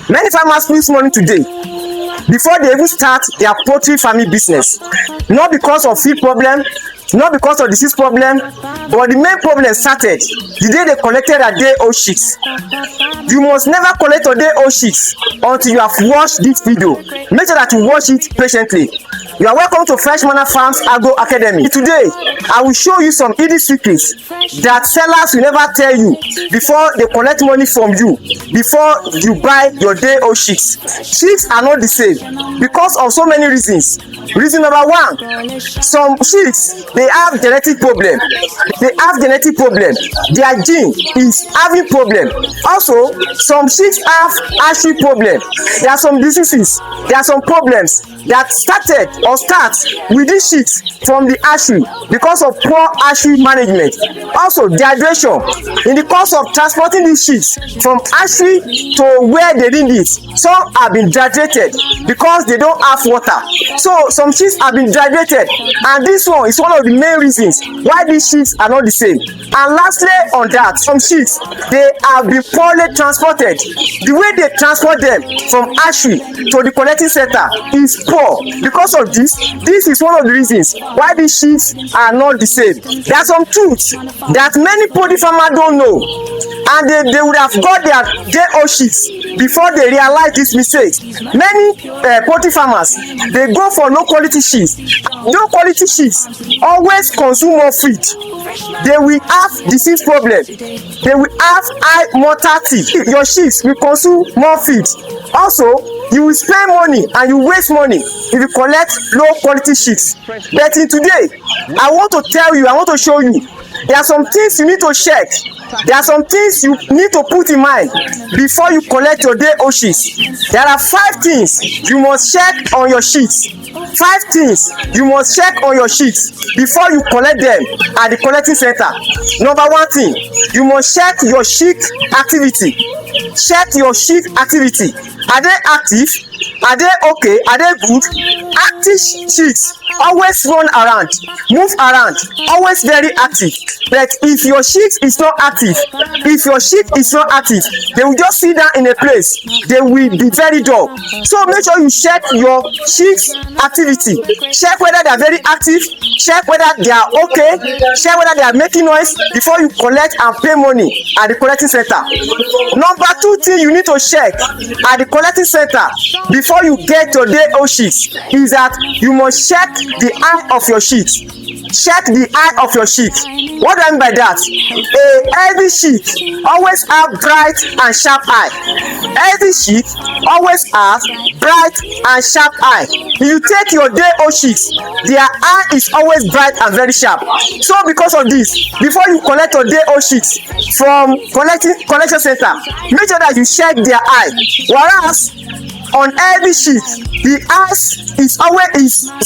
Many farmers lose money today before they even start their poultry farming business, not because of feed problem, not because of disease problem, but the main problem started the day they collected their day-old chicks. You must never collect your day-old chicks until you have watched this video. Make sure that you watch it patiently. You are welcome to Fresh Manna Farms Agro Academy. Today, I will show you some hidden secrets that sellers will never tell you before they collect money from you, before you buy your day-old chicks. Chicks are not the same because of so many reasons. Reason number one, some chicks, they have genetic problem. Their gene is having problem. Also, some chicks have hatchery problem. There are some diseases, there are some problems that started or start with these chicks from the hatchery because of poor hatchery management. Also, dehydration. In the course of transporting these chicks from hatchery to where they need it, some have been dehydrated because they don't have water. So some chicks have been dehydrated, and this one is one of the main reasons why these chicks are not the same. And lastly on that, some chicks, they have been poorly transported. The way they transport them from hatchery to the collecting center is poor. Because of this is one of the reasons why these chicks are not the same. There are some truths that many poultry farmers don't know, and they would have got their day-old chicks before they realize this mistake. Many poultry farmers, they go for low quality chicks. Low quality chicks always consume more feed. They will have disease problem. They will have high mortality. Your chicks will consume more feed. Also, you will spend money and you waste money if you collect low quality chicks. But in today, I want to tell you, I want to show you, there are some things you need to check. There are some things you need to put in mind before you collect your day-old chicks. There are 5 things you must check on your chicks. 5 things you must check on your chicks before you collect them at the collecting center. Number 1 thing, you must check your chick activity. Check your chick activity. Are they active? Are they okay? Are they good? Active chicks always run around, move around, always very active. But if your chick is not active, they will just sit down in a place. They will be very dull. So make sure you check your chicks activity. Check whether they are very active. Check whether they are okay. Check whether they are making noise before you collect and pay money at the collecting center. Number 2 thing you need to check at the collecting center before you get your day-old chicks is that you must check the eye of your chicks. Check the eye of your chick. What do I mean by that? A healthy chick always have bright and sharp eye. Healthy chick always have bright and sharp eye. If you take your day-old chicks, their eye is always bright and very sharp. So because of this, before you collect your day-old chicks from collection center, make sure that you check their eye. Whereas on healthy chick, the eyes is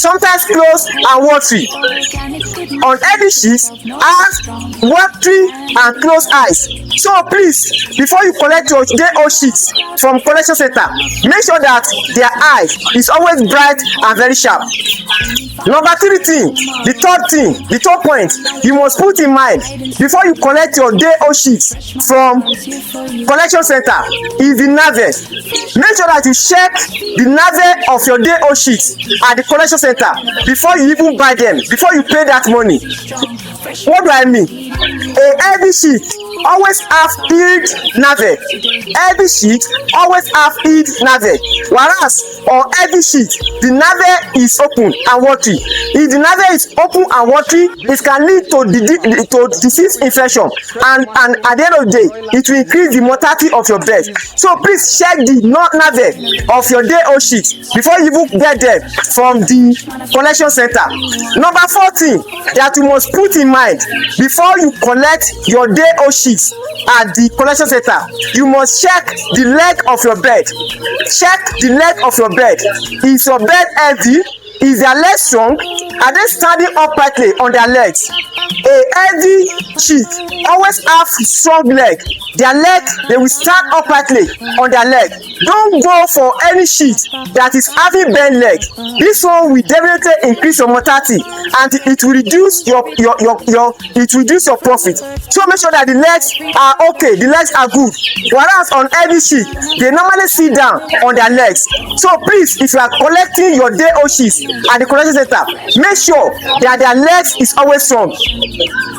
sometimes closed and watery. On healthy chicks, have watery and closed eyes. So please, before you collect your day-old chicks from collection center, make sure that their eye is always bright and very sharp. Number 3 thing, the third point you must put in mind before you collect your day-old chicks from collection center is the navel. Make sure that you check the navel of your day-old chicks at the collection center before you even buy them, before you pay that money. What do I mean? A healthy chick always have healed navel. Healthy chick always have healed navel. Whereas on healthy chick, the navel is open and watery. If the navel is open and watery, it can lead to disease infection, and at the end of the day, it will increase the mortality of your bird. So please check the navel of your day-old chicks before you even get them from the collection center. Number 4 thing that you must put in mind before you collect your day-old chicks at the collection center, you must check the leg of your bird. Check the leg of your bird. Is your bird healthy? Is their leg strong? Are they standing uprightly on their legs? A healthy sheep always have strong leg. Their leg, they will stand uprightly on their leg. Don't go for any sheep that is having bent leg. This one will definitely increase your mortality and it will reduce your profit. So make sure that the legs are okay, the legs are good. Whereas on heavy sheep, they normally sit down on their legs. So please, if you are collecting your day old sheep at the collection center, make sure that their legs is always strong.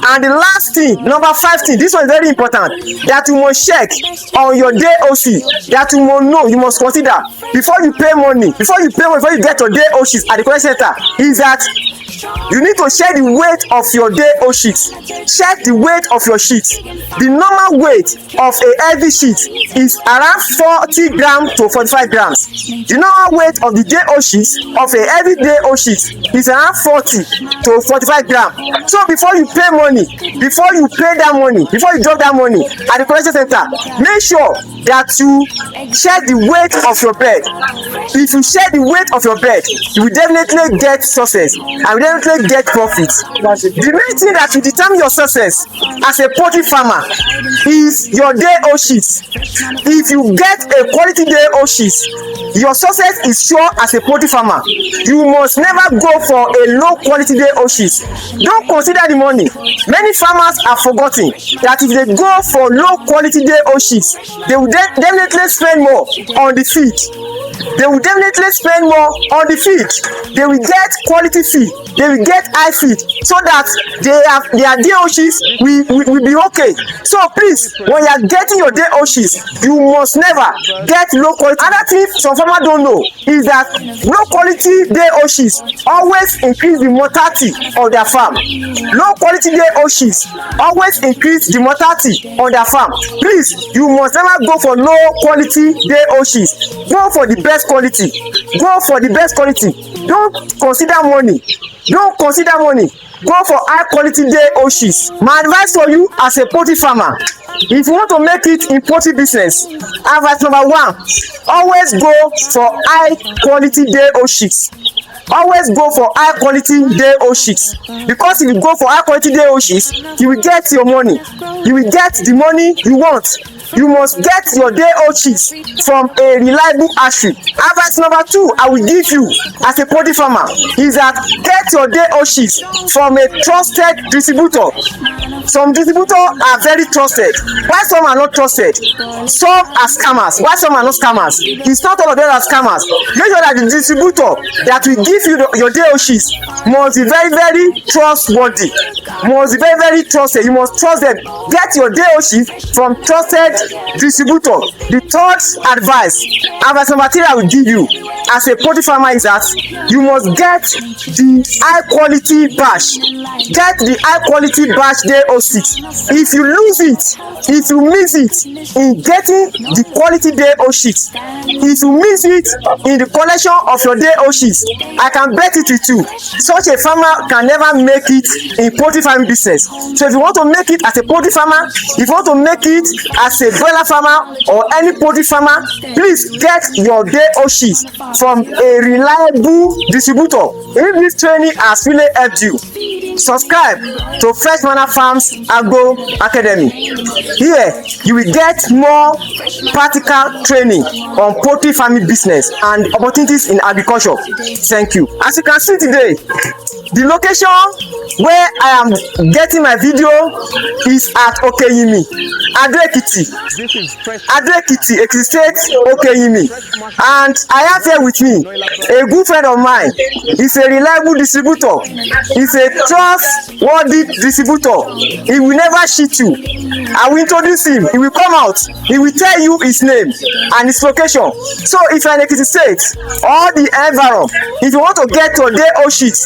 And the last thing, number 5 thing, this one is very important, that you must check on your day old sheep, that you must know, you must consider before you get your day old sheep at the collection center, is that you need to check the weight of your day old sheep. Check the weight of your sheep. The normal weight of a heavy sheep is around 40 grams to 45 grams. The normal weight of the day old sheep of a heavy day old sheep is around 40 to 45 grams. So before you pay money, before you drop that money at the collection center, make sure that you check the weight of your bird. If you check the weight of your bird, you will definitely get success and will definitely get profit. The main thing that will determine your success as a poultry farmer is your day old sheep. If you get a quality day old sheep, your success is sure as a poultry farmer. You must never go for a low quality day old sheep. Don't consider the money. Many farmers have forgotten that if they go for low quality day old sheep, they will definitely spend more on the feed. They will definitely spend more on the feed. They will get quality feed. They will get high feed so that their day old sheep will be okay. So please, when you are getting your day old sheep, you must never get low quality. Another thing some farmers don't know is that low quality day old sheep always increase the mortality of their farm. Low quality day old sheep always increase the mortality on their farm. Please, you must never go for low quality day old sheep. Go for the best quality. Go for the best quality. Don't consider money. Don't consider money. Go for high quality day old sheep. My advice for you as a poultry farmer, if you want to make it in poultry business, advice number 1, always go for high quality day old sheep. Always go for high quality day old sheep, because if you go for high quality day old sheep, you will get your money. You will get the money you want. You must get your day old sheep from a reliable hatchery. Advice number 2 I will give you as a poultry farmer is that get your day old sheep from a trusted distributor. Some distributors are very trusted, while some are not trusted. Some are scammers, while some are not scammers. It's not all of them are scammers. Make sure that the distributor that will give you your day old sheep must be very, very trustworthy. Must be very, very trusted. You must trust them. Get your day old sheep from trusted distributor. The third advice number 3 I will give you as a poultry farmer is that you must get the high quality batch. Get the high quality batch day old sheep. If you lose it, if you miss it in getting the quality day old sheep, if you miss it in the collection of your day old sheep, I can bet it with you, such a farmer can never make it in poultry farming business. So if you want to make it as a poultry farmer, if you want to make it as a broiler farmer or any poultry farmer, please get your day old sheep from a reliable distributor. If this training has really helped you, subscribe to Fresh Manna Farms Agro Academy. Here you will get more practical training on poultry farming business and opportunities in agriculture. Thank you. As you can see today, the location where I am getting my video is at Okeyimi, Ado-Ekiti, Ekiti State, Okeyimi. And I have here with me a good friend of mine. He's a reliable distributor. He's a trustworthy distributor. He will never cheat you. I will introduce him. He will come out. He will tell you his name and his location. So if you're in Ekiti State or the environment, if you want to get your day old sheet,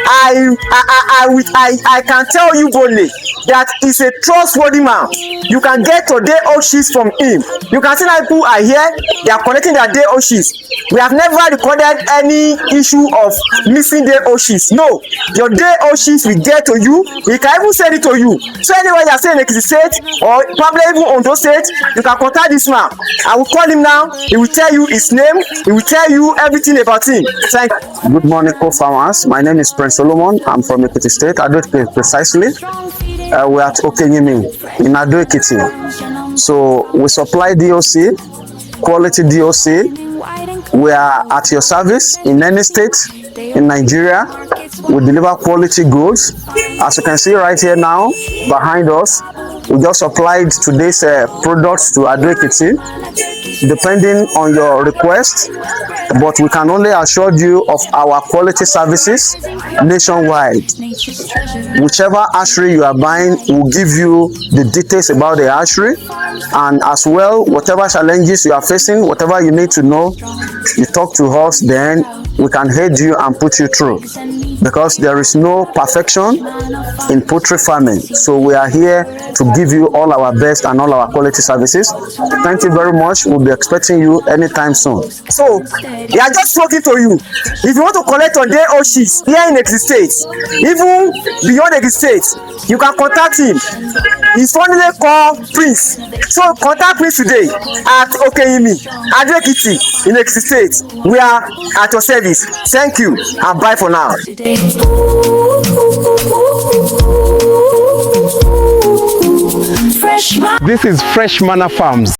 I can tell you boldly that is a trustworthy man. You can get your day old shits from him. You can see that people are here, they are collecting their day old shits. We have never recorded any issue of missing day old shits. No, your day old shits will get to you. We can even send it to you. So anywhere you are staying in Ekiti State or probably even Ondo State, you can contact this man. I will call him now. He will tell you his name. He will tell you everything about him. Thank you. Good morning, co-farmers. My name is Prince Solomon. I'm from Ekiti State, Ado Ekiti precisely. We're at Okenyimi in Ado Ekiti. So we supply DOC, quality DOC. We are at your service in any state in Nigeria. We deliver quality goods. As you can see right here now, behind us, we just supplied today's products to Ado Ekiti, depending on your request, but we can only assure you of our quality services nationwide. Whichever hatchery you are buying, we'll give you the details about the hatchery, and as well, whatever challenges you are facing, whatever you need to know, you talk to us, then we can aid you and put you through, because there is no perfection in poultry farming. So we are here to give you all our best and all our quality services. Thank you very much. We'll be expecting you anytime soon. So we are just talking to you. If you want to collect on day old shits here in Ekiti State, even beyond Ekiti State, you can contact him. He's formerly called Prince. So contact Prince today at Okenyimi, Ado Ekiti in Ekiti State. We are at your service. Thank you and bye for now. This is Fresh MANNA Farms.